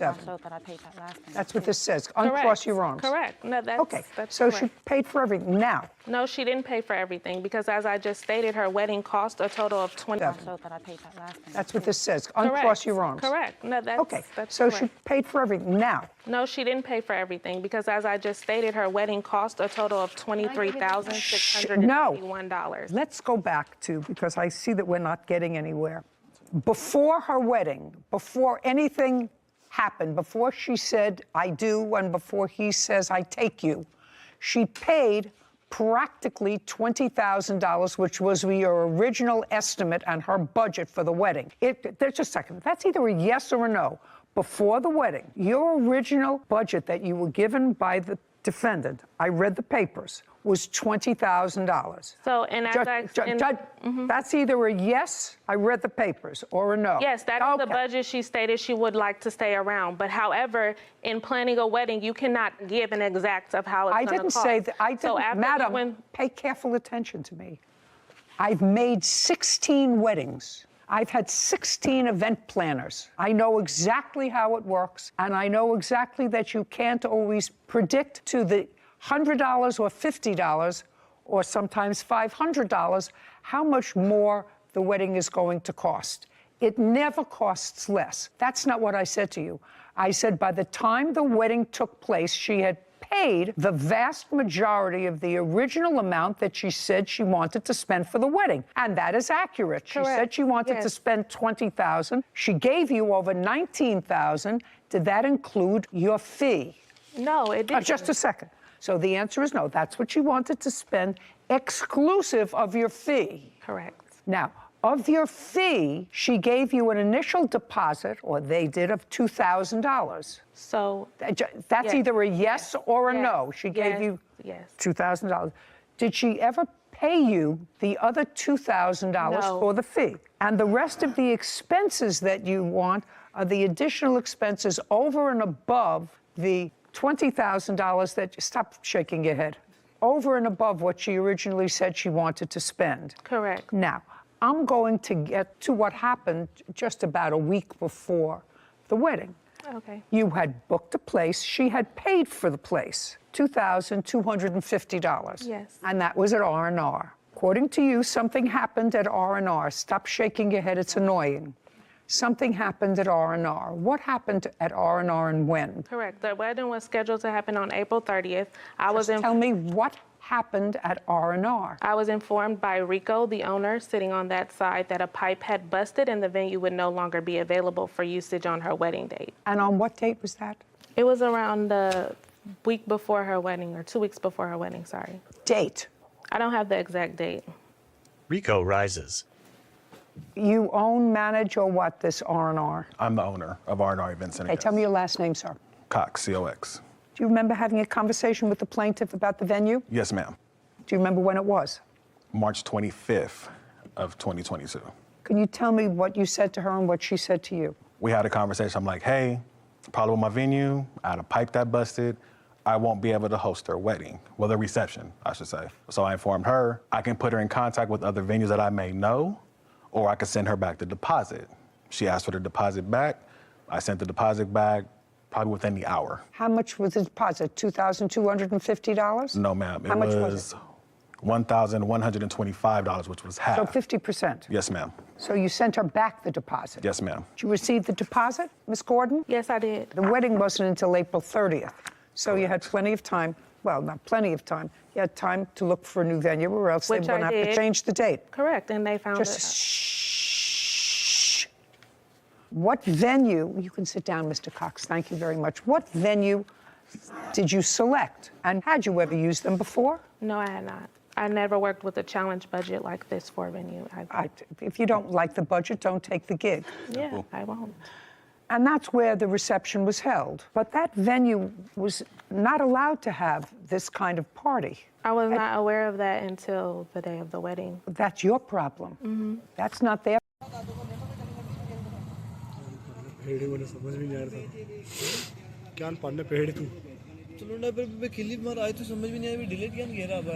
So that I paid that last thing. That's what this says. Uncross your arms. Correct. No, that's Okay. That's so correct. she paid for everything. Now. No, she didn't pay for everything because, as I just stated, her wedding cost a total of $20. So that I paid that last thing. That's what this says. Uncross your arms. Correct. No, that's okay. That's so correct. she paid for everything. Now. No, she didn't pay for everything because, as I just stated, her wedding cost a total of $23,681. No. Let's go back to, because I see that we're not getting anywhere. Before her wedding, before anything happened, before she said, I do, and before he says, I take you, she paid practically $20,000, which was your original estimate and her budget for the wedding. There's just a second. That's either a yes or a no. Before the wedding, your original budget that you were given by the defendant, I read the papers, was $20,000. So, and as that's either a yes, I read the papers, or a no. Yes, that is the budget she stated she would like to stay around. But however, in planning a wedding, you cannot give an exact of how it's going to cost. I didn't say that. I didn't, Madam, pay careful attention to me. I've made 16 weddings. I've had 16 event planners. I know exactly how it works, and I know exactly that you can't always predict to the $100 or $50 or sometimes $500 how much more the wedding is going to cost. It never costs less. That's not what I said to you. I said by the time the wedding took place, she had paid the vast majority of the original amount that she said she wanted to spend for the wedding. And that is accurate. Correct. She said she wanted to spend $20,000. She gave you over $19,000. Did that include your fee? No, it didn't. Just a second. So the answer is no. That's what she wanted to spend, exclusive of your fee. Correct. Now, of your fee, she gave you an initial deposit, or they did, of $2,000. So that's either a yes or a no. She gave you $2,000. Did she ever pay you the other $2,000 for the fee? And the rest of the expenses that you want are the additional expenses over and above the $20,000 that, stop shaking your head, over and above what she originally said she wanted to spend. Correct. Now, I'm going to get to what happened just about a week before the wedding. Okay. You had booked a place. She had paid for the place, $2,250. Yes. And that was at R&R. According to you, something happened at R&R. Stop shaking your head. It's annoying. Something happened at R&R. What happened at R&R and when? Correct. The wedding was scheduled to happen on April 30th. Tell me what happened at R&R. I was informed by Rico, the owner, sitting on that side, that a pipe had busted and the venue would no longer be available for usage on her wedding date. And on what date was that? It was around the week before her wedding, or 2 weeks before her wedding, sorry. Date? I don't have the exact date. Rico rises. You own, manage, or what, this R&R? I'm the owner of R&R Events Center. Okay, tell me your last name, sir. Cox, C-O-X. Do you remember having a conversation with the plaintiff about the venue? Yes, ma'am. Do you remember when it was? March 25th of 2022. Can you tell me what you said to her and what she said to you? We had a conversation. I'm like, hey, problem with my venue. I had a pipe that busted. I won't be able to host her wedding. Well, the reception, I should say. So I informed her I can put her in contact with other venues that I may know, or I could send her back the deposit. She asked for the deposit back. I sent the deposit back probably within the hour. How much was the deposit? $2,250? No, ma'am. How much was it? $1,125, which was half. So 50%? Yes, ma'am. So you sent her back the deposit? Yes, ma'am. Did you receive the deposit, Ms. Gordon? Yes, I did. The wedding wasn't until April 30th. So you had plenty of time. Well, not plenty of time. You had time to look for a new venue, or else they were going to have to change the date. Correct, and they found it. Shh. What venue, you can sit down, Mr. Cox, thank you very much. What venue did you select? And had you ever used them before? No, I had not. I never worked with a challenge budget like this for a venue. If you don't like the budget, don't take the gig. Yeah, I won't. And that's where the reception was held. But that venue was not allowed to have this kind of party. I was not aware of that until the day of the wedding. That's your problem. Mm-hmm. That's not their क्या पढ़ने पेड़ तू चलो ना पे clip मार आई तो समझ में नहीं आई डिलीट क्या घेरा अब